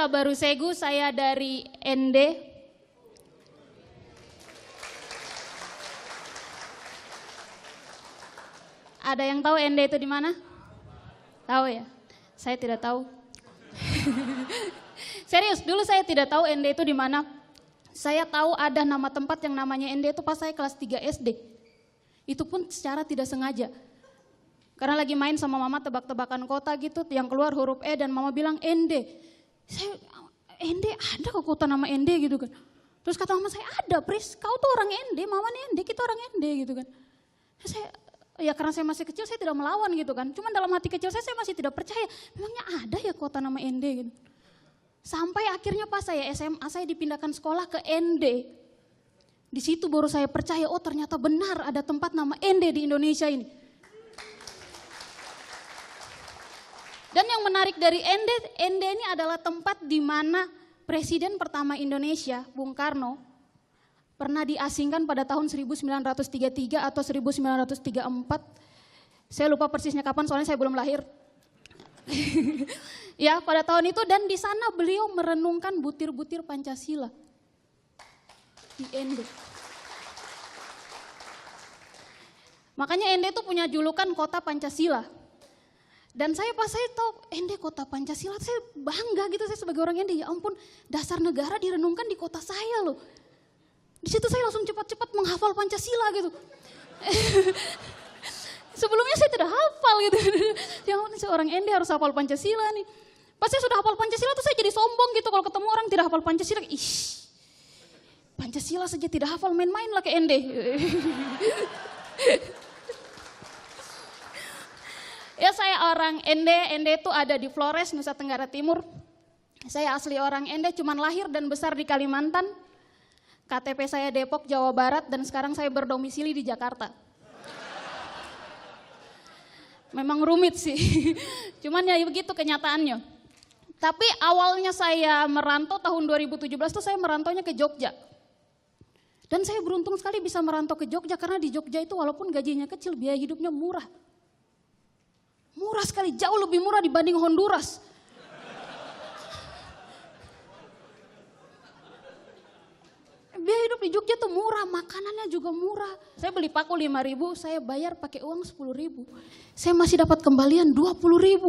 Kabaru Segu, saya dari ND. Ada yang tahu ND itu di mana? Tahu ya? Saya tidak tahu. Serius, dulu saya tidak tahu ND itu di mana. Saya tahu ada nama tempat yang namanya ND itu pas saya kelas 3 SD. Itu pun secara tidak sengaja. Karena lagi main sama mama tebak-tebakan kota gitu, yang keluar huruf E dan mama bilang ND. Saya, ND ada kok kota nama ND gitu kan. Terus kata mama saya, ada Pris, kau tuh orang ND, mama nih ND, kita orang ND gitu kan. Saya, ya karena saya masih kecil saya tidak melawan gitu kan. Cuman dalam hati kecil saya masih tidak percaya, memangnya ada ya kota nama ND gitu. Sampai akhirnya pas saya SMA saya dipindahkan sekolah ke ND. Di situ baru saya percaya, oh ternyata benar ada tempat nama ND di Indonesia ini. Dan yang menarik dari ND ini adalah tempat di mana Presiden pertama Indonesia, Bung Karno, pernah diasingkan pada tahun 1933 atau 1934. Saya lupa persisnya kapan soalnya saya belum lahir. Ya pada tahun itu, dan di sana beliau merenungkan butir-butir Pancasila di ND. Makanya ND itu punya julukan kota Pancasila. Dan saya pas saya tahu ND kota Pancasila, saya bangga gitu, saya sebagai orang ND, ya ampun dasar negara direnungkan di kota saya loh. Di situ saya langsung cepat-cepat menghafal Pancasila gitu. Sebelumnya saya tidak hafal gitu. Ya ampun seorang ND harus hafal Pancasila nih. Pas saya sudah hafal Pancasila tuh saya jadi sombong gitu kalau ketemu orang tidak hafal Pancasila. Ih, Pancasila saja tidak hafal, main-main lah ke ND. Ya saya orang ND itu ada di Flores, Nusa Tenggara Timur. Saya asli orang ND, cuman lahir dan besar di Kalimantan. KTP saya Depok, Jawa Barat, dan sekarang saya berdomisili di Jakarta. Memang rumit sih, cuman ya begitu kenyataannya. Tapi awalnya saya merantau tahun 2017 tuh saya merantaunya ke Jogja. Dan saya beruntung sekali bisa merantau ke Jogja karena di Jogja itu walaupun gajinya kecil, biaya hidupnya murah. Murah sekali, jauh lebih murah dibanding Honduras. Biaya hidup di Jogja tuh murah, makanannya juga murah. Saya beli paku 5.000, saya bayar pakai uang 10.000. Saya masih dapat kembalian 20.000.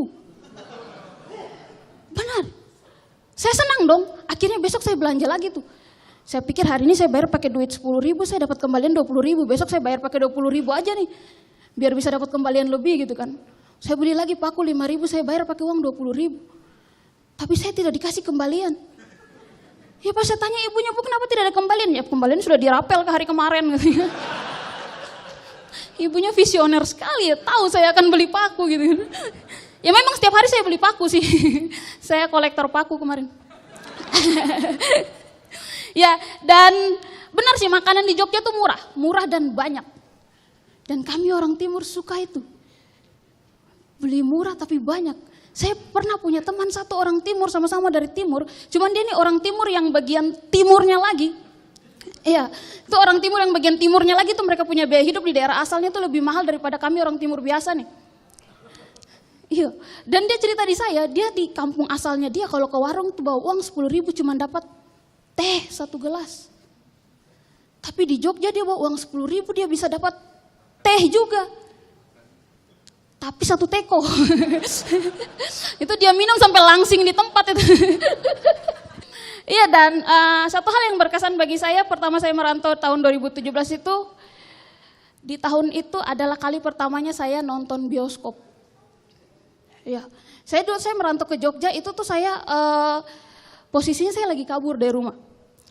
Benar. Saya senang dong, akhirnya besok saya belanja lagi tuh. Saya pikir hari ini saya bayar pakai duit 10.000, saya dapat kembalian 20.000. Besok saya bayar pakai 20.000 aja nih, biar bisa dapat kembalian lebih gitu kan. Saya beli lagi paku 5.000, saya bayar pakai uang 20.000. Tapi saya tidak dikasih kembalian. Ya pas saya tanya ibunya, Bu kenapa tidak ada kembalian? Ya kembalian sudah dirapel ke hari kemarin. Ibunya visioner sekali ya, tahu saya akan beli paku gitu. Ya memang setiap hari saya beli paku sih. Saya kolektor paku kemarin. Ya dan benar sih makanan di Jogja tuh murah, murah dan banyak. Dan kami orang timur suka itu. Beli murah tapi banyak. Saya pernah punya teman satu orang timur, sama-sama dari timur. Cuman dia nih orang timur yang bagian timurnya lagi. Iya, itu orang timur yang bagian timurnya lagi tuh mereka punya biaya hidup di daerah asalnya tuh lebih mahal daripada kami orang timur biasa nih. Iya, dan dia cerita di saya, dia di kampung asalnya dia kalau ke warung tuh bawa uang 10.000 cuman dapat teh 1 gelas. Tapi di Jogja dia bawa uang 10.000 dia bisa dapat teh juga. Tapi 1 teko. Itu dia minum sampai langsing di tempat itu. Iya dan satu hal yang berkesan bagi saya, pertama saya merantau tahun 2017 itu, di tahun itu adalah kali pertamanya saya nonton bioskop. Ya, saya merantau ke Jogja itu tuh saya posisinya saya lagi kabur dari rumah.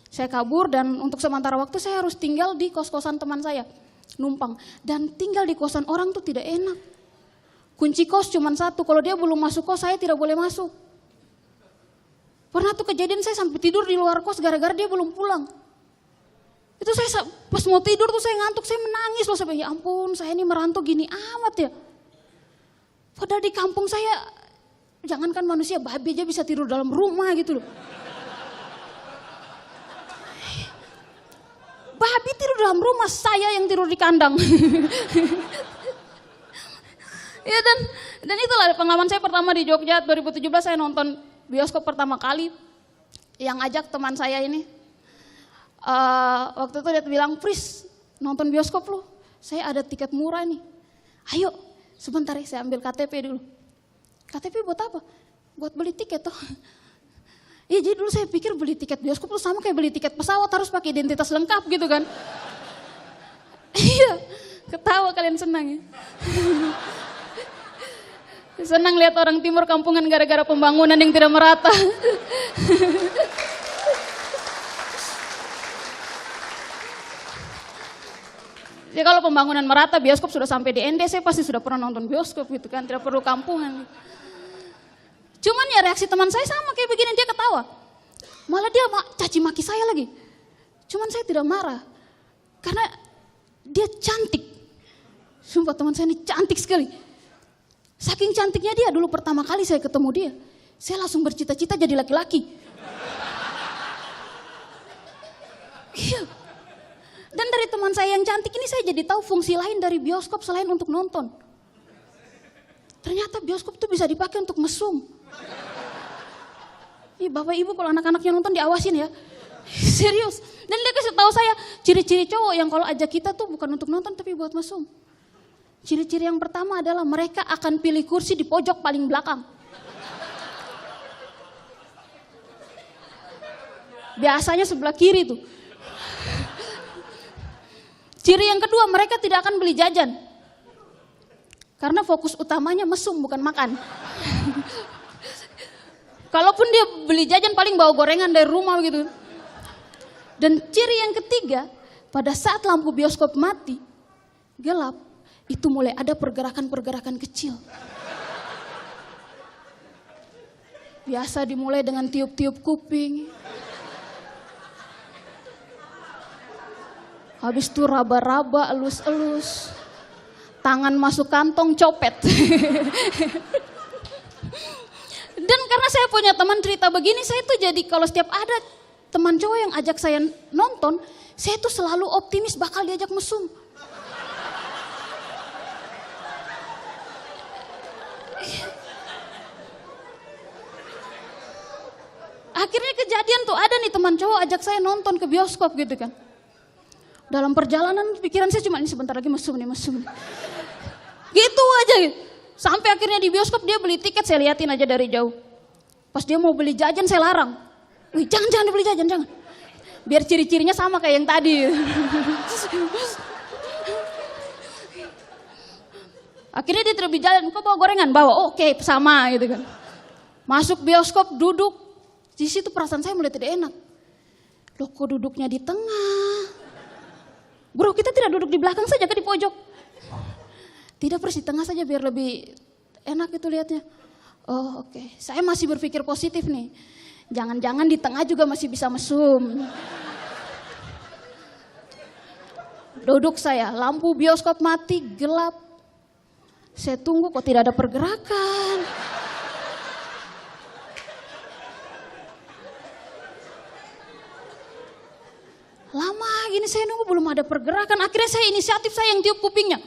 Saya kabur dan untuk sementara waktu saya harus tinggal di kos-kosan teman saya, numpang. Dan tinggal di kosan orang tuh tidak enak. Kunci kos cuma 1, kalau dia belum masuk kos saya tidak boleh masuk. Pernah tuh kejadian saya sampai tidur di luar kos gara-gara dia belum pulang. Itu saya pas mau tidur tuh saya ngantuk, saya menangis loh sampai ya ampun saya ini merantau gini amat ya. Padahal di kampung saya jangankan manusia, babi aja bisa tidur dalam rumah gitu loh. Babi tidur dalam rumah, saya yang tidur di kandang. Ya dan itulah pengalaman saya pertama di Jogja 2017 saya nonton bioskop pertama kali. yang ajak teman saya ini. Waktu itu dia bilang, Pris nonton bioskop lu, saya ada tiket murah nih. Ayo sebentar ya, saya ambil KTP dulu. KTP buat apa? Buat beli tiket toh. Iya, jadi dulu saya pikir beli tiket bioskop lu sama kayak beli tiket pesawat, harus pakai identitas lengkap gitu kan. Iya, ketawa kalian senang ya. Senang lihat orang timur kampungan gara-gara pembangunan yang tidak merata. Jadi kalau pembangunan merata, bioskop sudah sampai di ND, saya pasti sudah pernah nonton bioskop gitu kan, tidak perlu kampungan. Cuman ya reaksi teman saya sama kayak begini, dia ketawa. Malah dia caci maki saya lagi. Cuman saya tidak marah, karena dia cantik. Sumpah teman saya ini cantik sekali. Saking cantiknya dia, dulu pertama kali saya ketemu dia, saya langsung bercita-cita jadi laki-laki. Iya. Dan dari teman saya yang cantik ini saya jadi tahu fungsi lain dari bioskop selain untuk nonton. Ternyata bioskop tuh bisa dipakai untuk mesum. Ih, Bapak Ibu kalau anak-anaknya nonton diawasin ya. Serius. Dan dia kasih tahu saya ciri-ciri cowok yang kalau ajak kita tuh bukan untuk nonton tapi buat mesum. Ciri-ciri yang pertama adalah mereka akan pilih kursi di pojok paling belakang. Biasanya sebelah kiri tuh. Ciri yang kedua, mereka tidak akan beli jajan. Karena fokus utamanya mesum bukan makan. Kalaupun dia beli jajan paling bawa gorengan dari rumah gitu. Dan ciri yang ketiga, pada saat lampu bioskop mati, gelap, itu mulai ada pergerakan-pergerakan kecil. Biasa dimulai dengan tiup-tiup kuping. Habis itu raba-raba, elus-elus. Tangan masuk kantong, copet. Dan karena saya punya teman cerita begini, saya tuh jadi kalau setiap ada teman cowok yang ajak saya nonton, saya tuh selalu optimis bakal diajak mesum. Akhirnya kejadian tuh ada nih teman cowok ajak saya nonton ke bioskop gitu kan. Dalam perjalanan pikiran saya cuma ini sebentar lagi mesum nih. Gitu aja gitu. Sampai akhirnya di bioskop dia beli tiket, saya liatin aja dari jauh. Pas dia mau beli jajan saya larang. Wih, jangan dibeli jajan, jangan. Biar ciri-cirinya sama kayak yang tadi. Akhirnya dia tidak beli jajan, kok bawa gorengan? Bawa, oke, sama gitu kan. Masuk bioskop, duduk. Di situ perasaan saya mulai tidak enak. Loh kok duduknya di tengah? Bro, kita tidak duduk di belakang saja, ke di pojok. Tidak, persis di tengah saja biar lebih enak itu lihatnya. Oh oke. Saya masih berpikir positif nih. Jangan-jangan di tengah juga masih bisa mesum. Duduk saya, lampu bioskop mati, gelap. Saya tunggu kok tidak ada pergerakan. Lama gini saya nunggu belum ada pergerakan. Akhirnya saya inisiatif, saya yang tiup kupingnya.